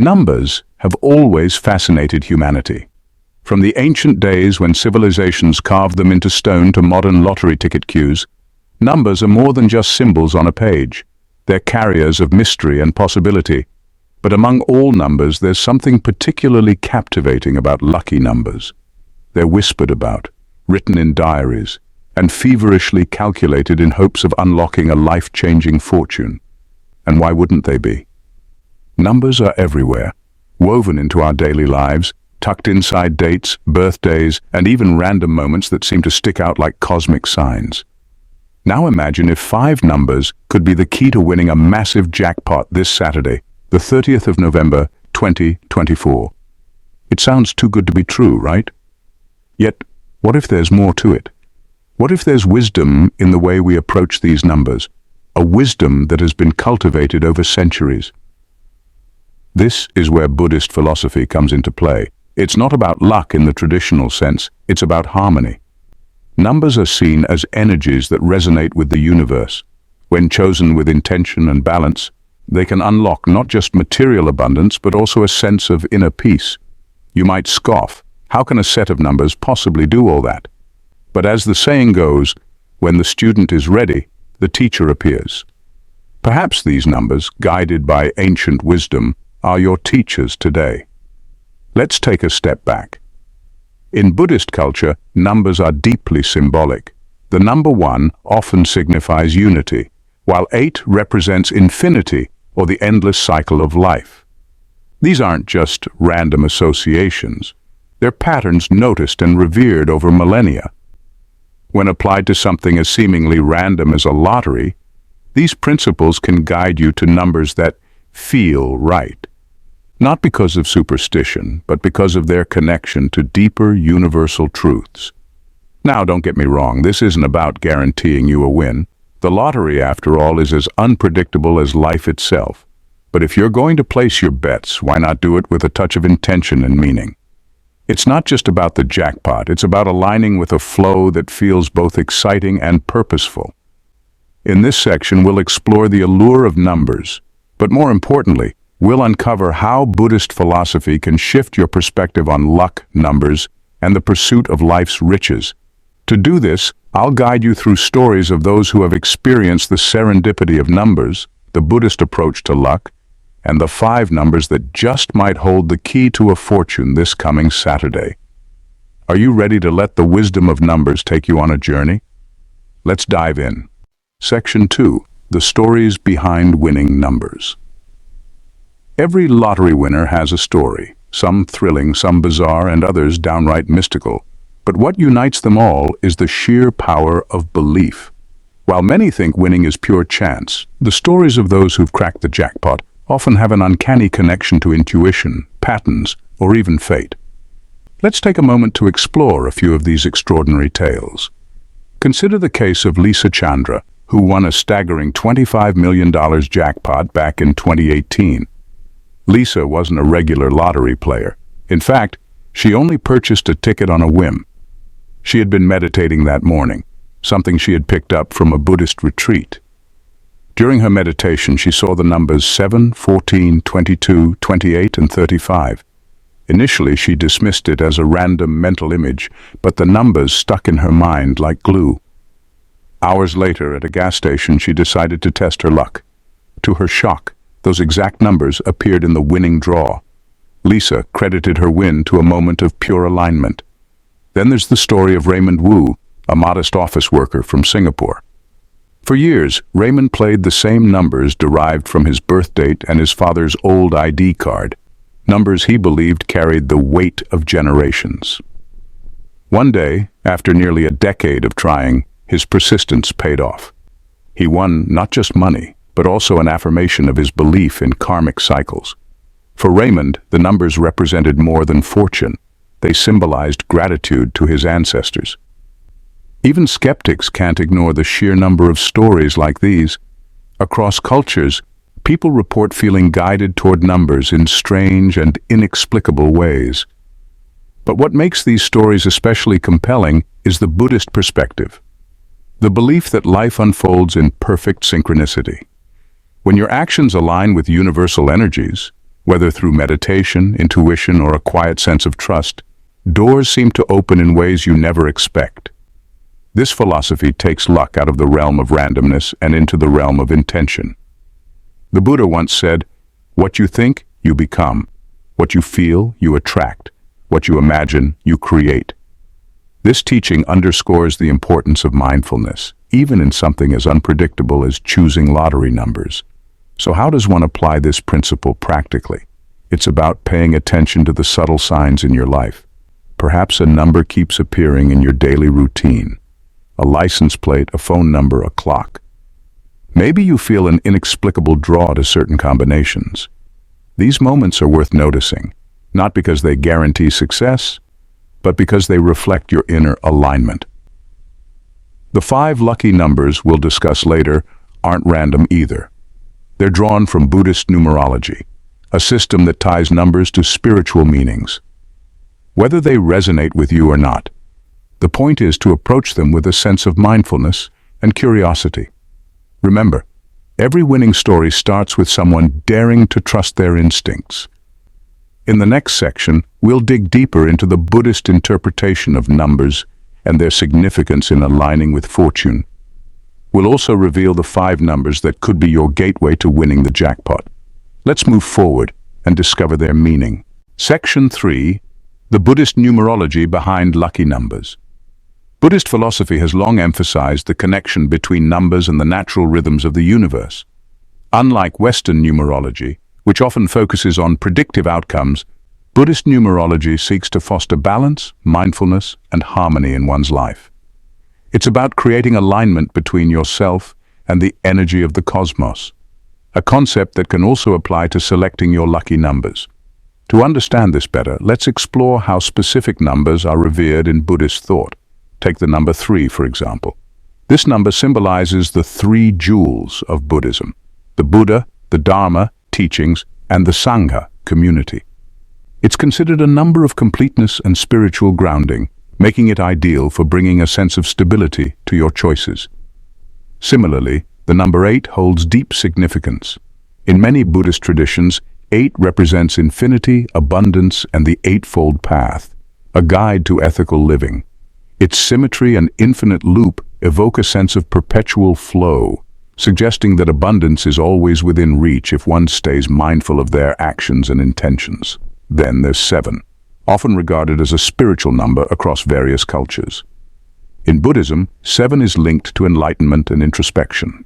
Numbers have always fascinated humanity. From the ancient days when civilizations carved them into stone to modern lottery ticket queues, numbers are more than just symbols on a page. They're carriers of mystery and possibility. But among all numbers, there's something particularly captivating about lucky numbers. They're whispered about, written in diaries, and feverishly calculated in hopes of unlocking a life-changing fortune. And why wouldn't they be? Numbers are everywhere, woven into our daily lives, tucked inside dates, birthdays, and even random moments that seem to stick out like cosmic signs. Now imagine if 5 numbers could be the key to winning a massive jackpot this Saturday, the 30th of November, 2024. It sounds too good to be true, right? Yet, what if there's more to it? What if there's wisdom in the way we approach these numbers? A wisdom that has been cultivated over centuries. This is where Buddhist philosophy comes into play. It's not about luck in the traditional sense, it's about harmony. Numbers are seen as energies that resonate with the universe. When chosen with intention and balance, they can unlock not just material abundance, but also a sense of inner peace. You might scoff, how can a set of numbers possibly do all that? But as the saying goes, when the student is ready, the teacher appears. Perhaps these numbers, guided by ancient wisdom, are your teachers today. Let's take a step back. In Buddhist culture, numbers are deeply symbolic. The number 1 often signifies unity, while 8 represents infinity or the endless cycle of life. These aren't just random associations. They're patterns noticed and revered over millennia. When applied to something as seemingly random as a lottery, these principles can guide you to numbers that feel right. Not because of superstition, but because of their connection to deeper universal truths. Now, don't get me wrong, this isn't about guaranteeing you a win. The lottery, after all, is as unpredictable as life itself. But if you're going to place your bets, why not do it with a touch of intention and meaning? It's not just about the jackpot, it's about aligning with a flow that feels both exciting and purposeful. In this section, we'll explore the allure of numbers, but more importantly, we'll uncover how Buddhist philosophy can shift your perspective on luck, numbers, and the pursuit of life's riches. To do this, I'll guide you through stories of those who have experienced the serendipity of numbers, the Buddhist approach to luck, and the 5 numbers that just might hold the key to a fortune this coming Saturday. Are you ready to let the wisdom of numbers take you on a journey? Let's dive in. Section 2. The stories behind winning numbers. Every lottery winner has a story, some thrilling, some bizarre, and others downright mystical. But what unites them all is the sheer power of belief. While many think winning is pure chance, the stories of those who've cracked the jackpot often have an uncanny connection to intuition, patterns, or even fate. Let's take a moment to explore a few of these extraordinary tales. Consider the case of Lisa Chandra, who won a staggering $25 million jackpot back in 2018. Lisa wasn't a regular lottery player. In fact, she only purchased a ticket on a whim. She had been meditating that morning, something she had picked up from a Buddhist retreat. During her meditation, she saw the numbers 7, 14, 22, 28, and 35. Initially, she dismissed it as a random mental image, but the numbers stuck in her mind like glue. Hours later, at a gas station, she decided to test her luck. To her shock, those exact numbers appeared in the winning draw. Lisa credited her win to a moment of pure alignment. Then there's the story of Raymond Wu, a modest office worker from Singapore. For years, Raymond played the same numbers derived from his birth date and his father's old ID card, numbers he believed carried the weight of generations. One day, after nearly a decade of trying, his persistence paid off. He won not just money, but also an affirmation of his belief in karmic cycles. For Raymond, the numbers represented more than fortune. They symbolized gratitude to his ancestors. Even skeptics can't ignore the sheer number of stories like these. Across cultures, people report feeling guided toward numbers in strange and inexplicable ways. But what makes these stories especially compelling is the Buddhist perspective. The belief that life unfolds in perfect synchronicity. When your actions align with universal energies, Whether through meditation, intuition, or a quiet sense of trust, doors seem to open in ways you never expect. This philosophy takes luck out of the realm of randomness and into the realm of intention. The Buddha once said, "What you think, you become. What you feel, you attract. What you imagine, you create." This teaching underscores the importance of mindfulness, even in something as unpredictable as choosing lottery numbers. So how does one apply this principle practically? It's about paying attention to the subtle signs in your life. Perhaps a number keeps appearing in your daily routine. A license plate, a phone number, a clock. Maybe you feel an inexplicable draw to certain combinations. These moments are worth noticing, not because they guarantee success, but because they reflect your inner alignment. The 5 lucky numbers we'll discuss later aren't random either. They're drawn from Buddhist numerology, a system that ties numbers to spiritual meanings. Whether they resonate with you or not, the point is to approach them with a sense of mindfulness and curiosity. Remember, every winning story starts with someone daring to trust their instincts. In the next section, we'll dig deeper into the Buddhist interpretation of numbers and their significance in aligning with fortune. We'll also reveal the 5 numbers that could be your gateway to winning the jackpot. Let's move forward and discover their meaning. Section 3. The Buddhist numerology behind lucky numbers. Buddhist philosophy has long emphasized the connection between numbers and the natural rhythms of the universe. Unlike Western numerology, which often focuses on predictive outcomes, Buddhist numerology seeks to foster balance, mindfulness, and harmony in one's life. It's about creating alignment between yourself and the energy of the cosmos, a concept that can also apply to selecting your lucky numbers. To understand this better, let's explore how specific numbers are revered in Buddhist thought. Take the number 3, for example. This number symbolizes the 3 jewels of Buddhism: the Buddha, the Dharma, teachings, and the Sangha, community. It's considered a number of completeness and spiritual grounding, making it ideal for bringing a sense of stability to your choices. Similarly, the number 8 holds deep significance. In many Buddhist traditions, 8 represents infinity, abundance, and the Eightfold Path, a guide to ethical living. Its symmetry and infinite loop evoke a sense of perpetual flow, suggesting that abundance is always within reach if one stays mindful of their actions and intentions. Then there's 7, often regarded as a spiritual number across various cultures. In Buddhism, 7 is linked to enlightenment and introspection.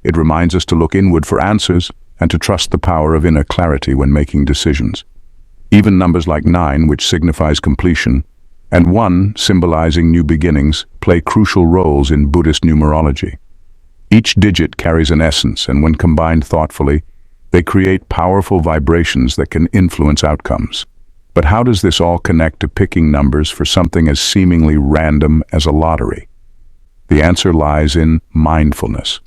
It reminds us to look inward for answers and to trust the power of inner clarity when making decisions. Even numbers like 9, which signifies completion, and 1, symbolizing new beginnings, play crucial roles in Buddhist numerology. Each digit carries an essence, and when combined thoughtfully, they create powerful vibrations that can influence outcomes. But how does this all connect to picking numbers for something as seemingly random as a lottery? The answer lies in mindfulness.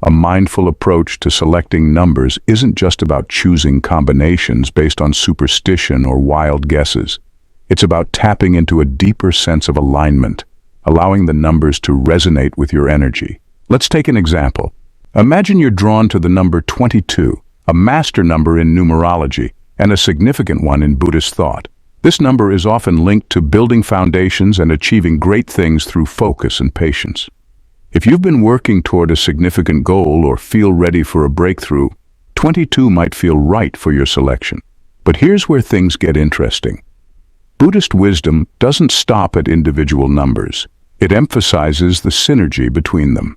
A mindful approach to selecting numbers isn't just about choosing combinations based on superstition or wild guesses. It's about tapping into a deeper sense of alignment, allowing the numbers to resonate with your energy. Let's take an example. Imagine you're drawn to the number 22, a master number in numerology and a significant one in Buddhist thought. This number is often linked to building foundations and achieving great things through focus and patience. If you've been working toward a significant goal or feel ready for a breakthrough, 22 might feel right for your selection. But here's where things get interesting. Buddhist wisdom doesn't stop at individual numbers. It emphasizes the synergy between them.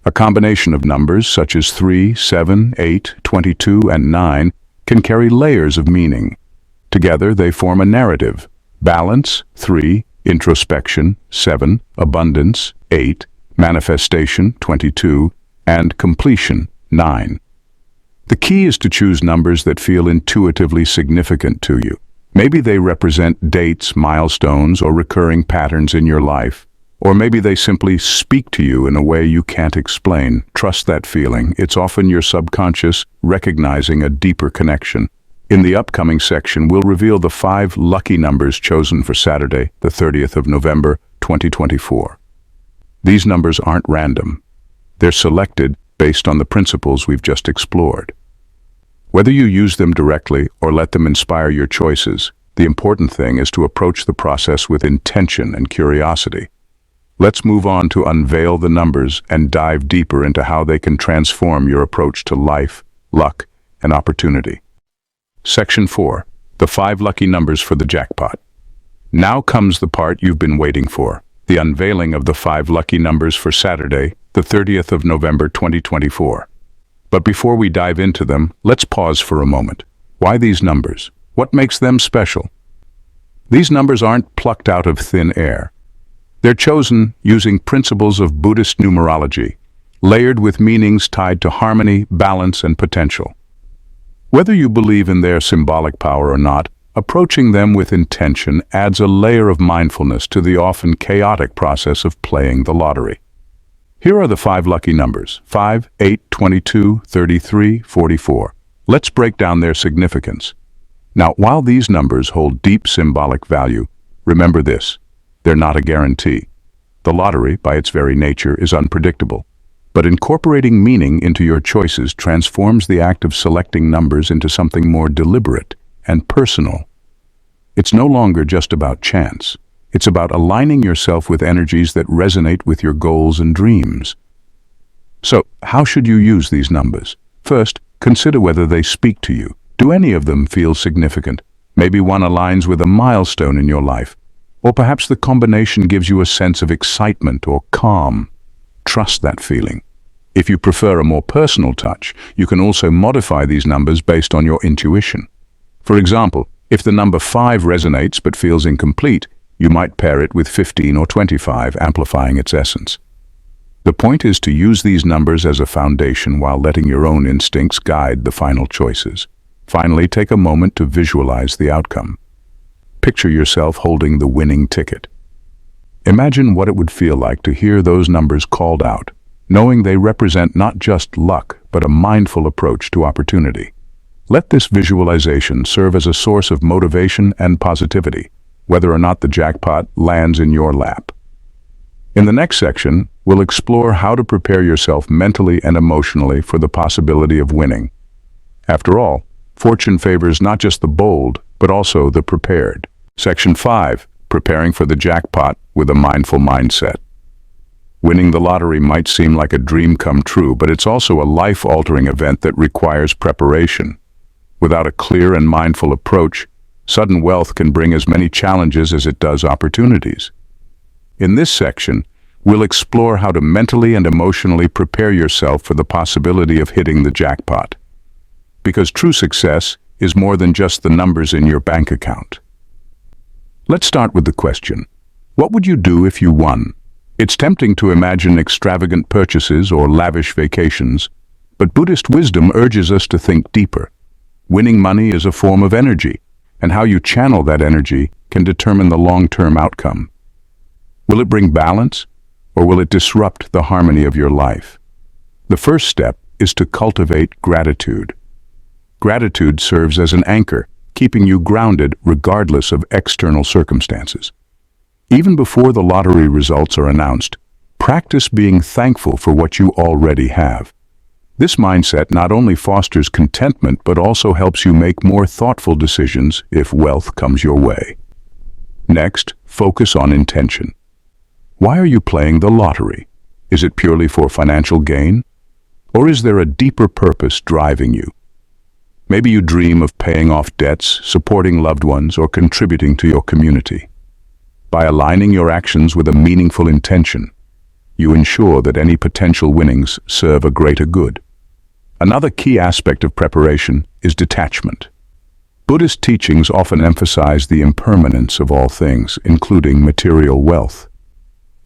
A combination of numbers such as 3, 7, 8, 22, and 9 can carry layers of meaning. Together they form a narrative: balance, 3, introspection, 7, abundance, 8, manifestation, 22, and completion, 9. The key is to choose numbers that feel intuitively significant to you. Maybe they represent dates, milestones, or recurring patterns in your life. Or maybe they simply speak to you in a way you can't explain. Trust that feeling. It's often your subconscious recognizing a deeper connection. In the upcoming section, we'll reveal the 5 lucky numbers chosen for Saturday, the 30th of November, 2024. These numbers aren't random. They're selected based on the principles we've just explored. Whether you use them directly or let them inspire your choices, the important thing is to approach the process with intention and curiosity. Let's move on to unveil the numbers and dive deeper into how they can transform your approach to life, luck, and opportunity. Section 4. The 5 lucky numbers for the jackpot. Now comes the part you've been waiting for, the unveiling of the 5 lucky numbers for Saturday, the 30th of November 2024. But before we dive into them, let's pause for a moment. Why these numbers? What makes them special? These numbers aren't plucked out of thin air. They're chosen using principles of Buddhist numerology, layered with meanings tied to harmony, balance, and potential. Whether you believe in their symbolic power or not, approaching them with intention adds a layer of mindfulness to the often chaotic process of playing the lottery. Here are the 5 lucky numbers: 5, 8, 22, 33, 44. Let's break down their significance. Now, while these numbers hold deep symbolic value, remember this: they're not a guarantee. The lottery, by its very nature, is unpredictable. But incorporating meaning into your choices transforms the act of selecting numbers into something more deliberate and personal. It's no longer just about chance. It's about aligning yourself with energies that resonate with your goals and dreams. So, how should you use these numbers? First, consider whether they speak to you. Do any of them feel significant? Maybe one aligns with a milestone in your life, or perhaps the combination gives you a sense of excitement or calm. Trust that feeling. If you prefer a more personal touch, you can also modify these numbers based on your intuition. For example, if the number 5 resonates but feels incomplete, you might pair it with 15 or 25, amplifying its essence. The point is to use these numbers as a foundation while letting your own instincts guide the final choices. Finally, take a moment to visualize the outcome. Picture yourself holding the winning ticket. Imagine what it would feel like to hear those numbers called out, knowing they represent not just luck, but a mindful approach to opportunity. Let this visualization serve as a source of motivation and positivity, whether or not the jackpot lands in your lap. In the next section, we'll explore how to prepare yourself mentally and emotionally for the possibility of winning. After all, fortune favors not just the bold, but also the prepared. Section 5. Preparing for the jackpot with a mindful mindset. Winning the lottery might seem like a dream come true, but it's also a life-altering event that requires preparation. Without a clear and mindful approach, sudden wealth can bring as many challenges as it does opportunities. In this section, we'll explore how to mentally and emotionally prepare yourself for the possibility of hitting the jackpot. Because true success is more than just the numbers in your bank account. Let's start with the question: what would you do if you won? It's tempting to imagine extravagant purchases or lavish vacations, but Buddhist wisdom urges us to think deeper. Winning money is a form of energy, and how you channel that energy can determine the long-term outcome. Will it bring balance, or will it disrupt the harmony of your life? The first step is to cultivate gratitude. Gratitude serves as an anchor, keeping you grounded regardless of external circumstances. Even before the lottery results are announced, practice being thankful for what you already have. This mindset not only fosters contentment but also helps you make more thoughtful decisions if wealth comes your way. Next, focus on intention. Why are you playing the lottery? Is it purely for financial gain? Or is there a deeper purpose driving you? Maybe you dream of paying off debts, supporting loved ones, or contributing to your community. By aligning your actions with a meaningful intention, you ensure that any potential winnings serve a greater good. Another key aspect of preparation is detachment. Buddhist teachings often emphasize the impermanence of all things, including material wealth.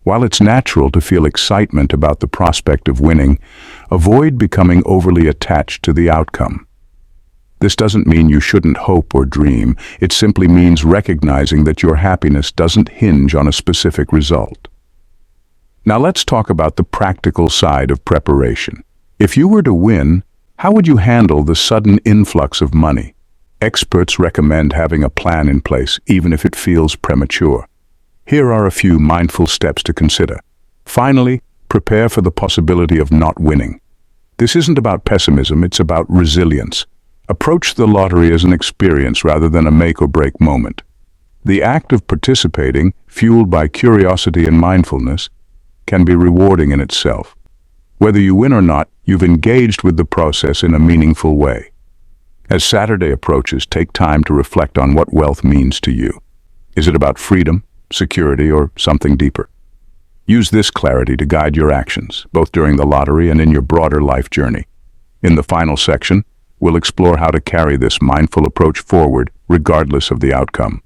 While it's natural to feel excitement about the prospect of winning, avoid becoming overly attached to the outcome. This doesn't mean you shouldn't hope or dream. It simply means recognizing that your happiness doesn't hinge on a specific result. Now let's talk about the practical side of preparation. If you were to win, how would you handle the sudden influx of money? Experts recommend having a plan in place, even if it feels premature. Here are a few mindful steps to consider. Finally, prepare for the possibility of not winning. This isn't about pessimism, it's about resilience. Approach the lottery as an experience rather than a make-or-break moment. The act of participating, fueled by curiosity and mindfulness, can be rewarding in itself. Whether you win or not, you've engaged with the process in a meaningful way. As Saturday approaches, take time to reflect on what wealth means to you. Is it about freedom, security, or something deeper? Use this clarity to guide your actions, both during the lottery and in your broader life journey. In the final section, we'll explore how to carry this mindful approach forward, regardless of the outcome.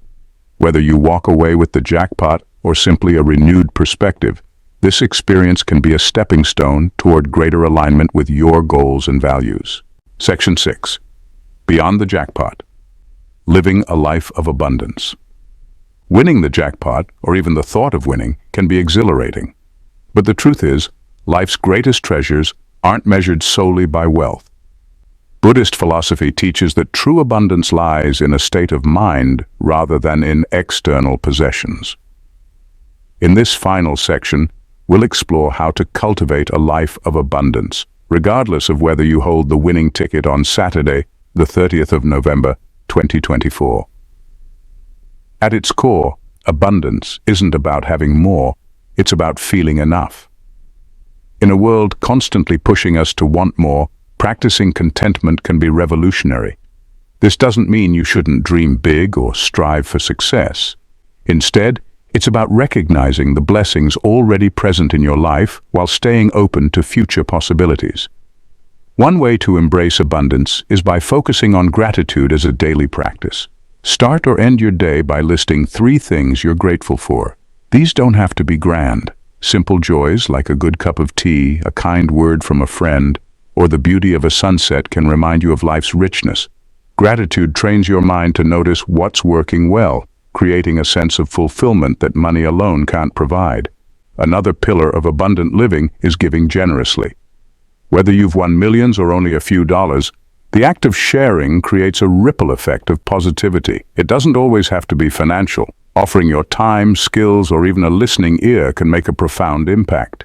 Whether you walk away with the jackpot or simply a renewed perspective, this experience can be a stepping stone toward greater alignment with your goals and values. Section 6. Beyond the jackpot. Living a life of abundance. Winning the jackpot, or even the thought of winning, can be exhilarating. But the truth is, life's greatest treasures aren't measured solely by wealth. Buddhist philosophy teaches that true abundance lies in a state of mind rather than in external possessions. In this final section, we'll explore how to cultivate a life of abundance, regardless of whether you hold the winning ticket on Saturday, the 30th of November, 2024. At its core, abundance isn't about having more, it's about feeling enough. In a world constantly pushing us to want more, practicing contentment can be revolutionary. This doesn't mean you shouldn't dream big or strive for success. Instead, it's about recognizing the blessings already present in your life while staying open to future possibilities. One way to embrace abundance is by focusing on gratitude as a daily practice. Start or end your day by listing 3 things you're grateful for. These don't have to be grand. Simple joys like a good cup of tea, a kind word from a friend, or the beauty of a sunset can remind you of life's richness. Gratitude trains your mind to notice what's working well, creating a sense of fulfillment that money alone can't provide. Another pillar of abundant living is giving generously. Whether you've won millions or only a few dollars, the act of sharing creates a ripple effect of positivity. It doesn't always have to be financial. Offering your time, skills, or even a listening ear can make a profound impact.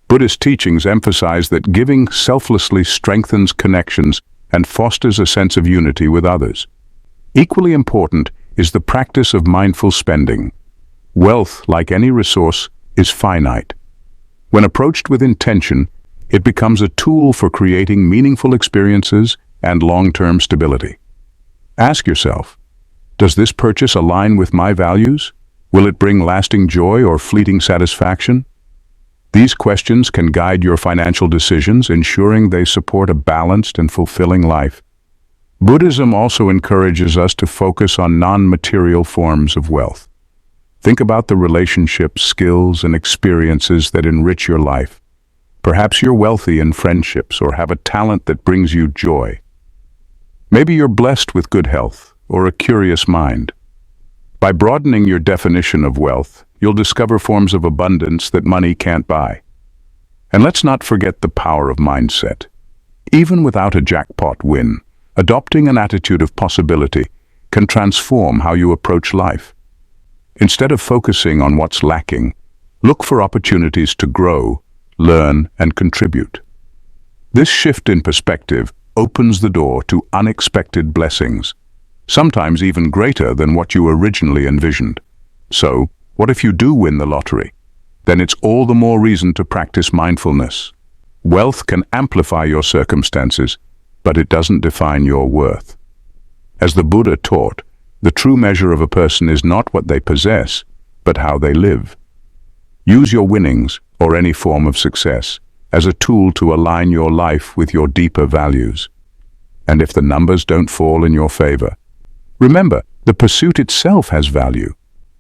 Buddhist teachings emphasize that giving selflessly strengthens connections and fosters a sense of unity with others. Equally important is the practice of mindful spending. Wealth, like any resource, is finite. When approached with intention, it becomes a tool for creating meaningful experiences and long-term stability. Ask yourself, does this purchase align with my values? Will it bring lasting joy or fleeting satisfaction? These questions can guide your financial decisions, ensuring they support a balanced and fulfilling life. Buddhism also encourages us to focus on non-material forms of wealth. Think about the relationships, skills, and experiences that enrich your life. Perhaps you're wealthy in friendships or have a talent that brings you joy. Maybe you're blessed with good health or a curious mind. By broadening your definition of wealth, you'll discover forms of abundance that money can't buy. And let's not forget the power of mindset. Even without a jackpot win, adopting an attitude of possibility can transform how you approach life. Instead of focusing on what's lacking, look for opportunities to grow, learn, and contribute. This shift in perspective opens the door to unexpected blessings, sometimes even greater than what you originally envisioned. So, what if you do win the lottery? Then it's all the more reason to practice mindfulness. Wealth can amplify your circumstances, but it doesn't define your worth. As the Buddha taught, the true measure of a person is not what they possess, but how they live. Use your winnings, or any form of success, as a tool to align your life with your deeper values. And if the numbers don't fall in your favor, remember, the pursuit itself has value.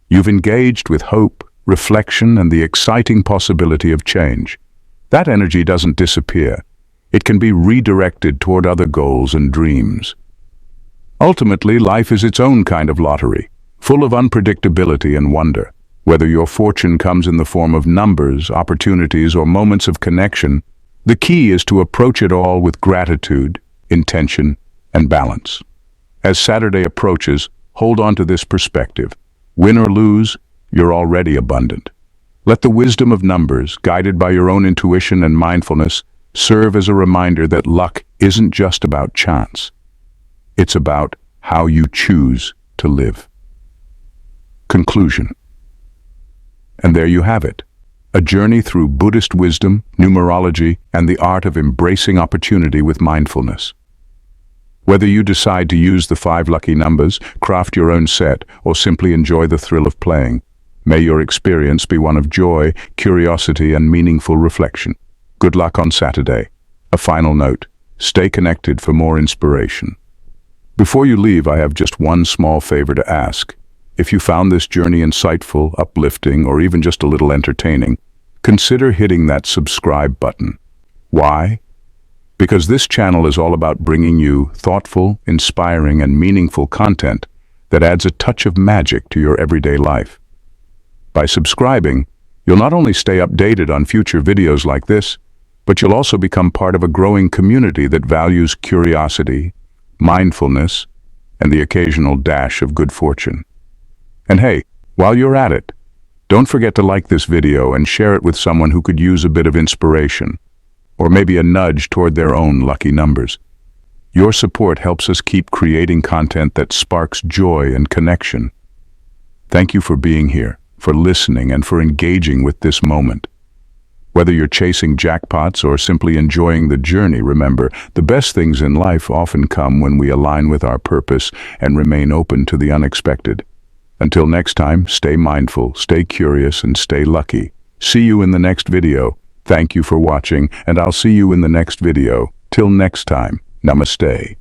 You've engaged with hope, reflection, and the exciting possibility of change. That energy doesn't disappear. It can be redirected toward other goals and dreams. Ultimately, life is its own kind of lottery, full of unpredictability and wonder. Whether your fortune comes in the form of numbers, opportunities, or moments of connection, the key is to approach it all with gratitude, intention, and balance. As Saturday approaches, hold on to this perspective. Win or lose, you're already abundant. Let the wisdom of numbers, guided by your own intuition and mindfulness, serve as a reminder that luck isn't just about chance. It's about how you choose to live. Conclusion. And there you have it. A journey through Buddhist wisdom, numerology, and the art of embracing opportunity with mindfulness. Whether you decide to use the 5 lucky numbers, craft your own set, or simply enjoy the thrill of playing, may your experience be one of joy, curiosity, and meaningful reflection. Good luck on Saturday. A final note: stay connected for more inspiration. Before you leave, I have just one small favor to ask. If you found this journey insightful, uplifting, or even just a little entertaining, consider hitting that subscribe button. Why? Because this channel is all about bringing you thoughtful, inspiring, and meaningful content that adds a touch of magic to your everyday life. By subscribing, you'll not only stay updated on future videos like this, but you'll also become part of a growing community that values curiosity, mindfulness, and the occasional dash of good fortune. And hey, while you're at it, don't forget to like this video and share it with someone who could use a bit of inspiration, or maybe a nudge toward their own lucky numbers. Your support helps us keep creating content that sparks joy and connection. Thank you for being here, for listening, and for engaging with this moment. Whether you're chasing jackpots or simply enjoying the journey, remember, the best things in life often come when we align with our purpose and remain open to the unexpected. Until next time, stay mindful, stay curious, and stay lucky. See you in the next video. Thank you for watching, and I'll see you in the next video. Till next time, namaste.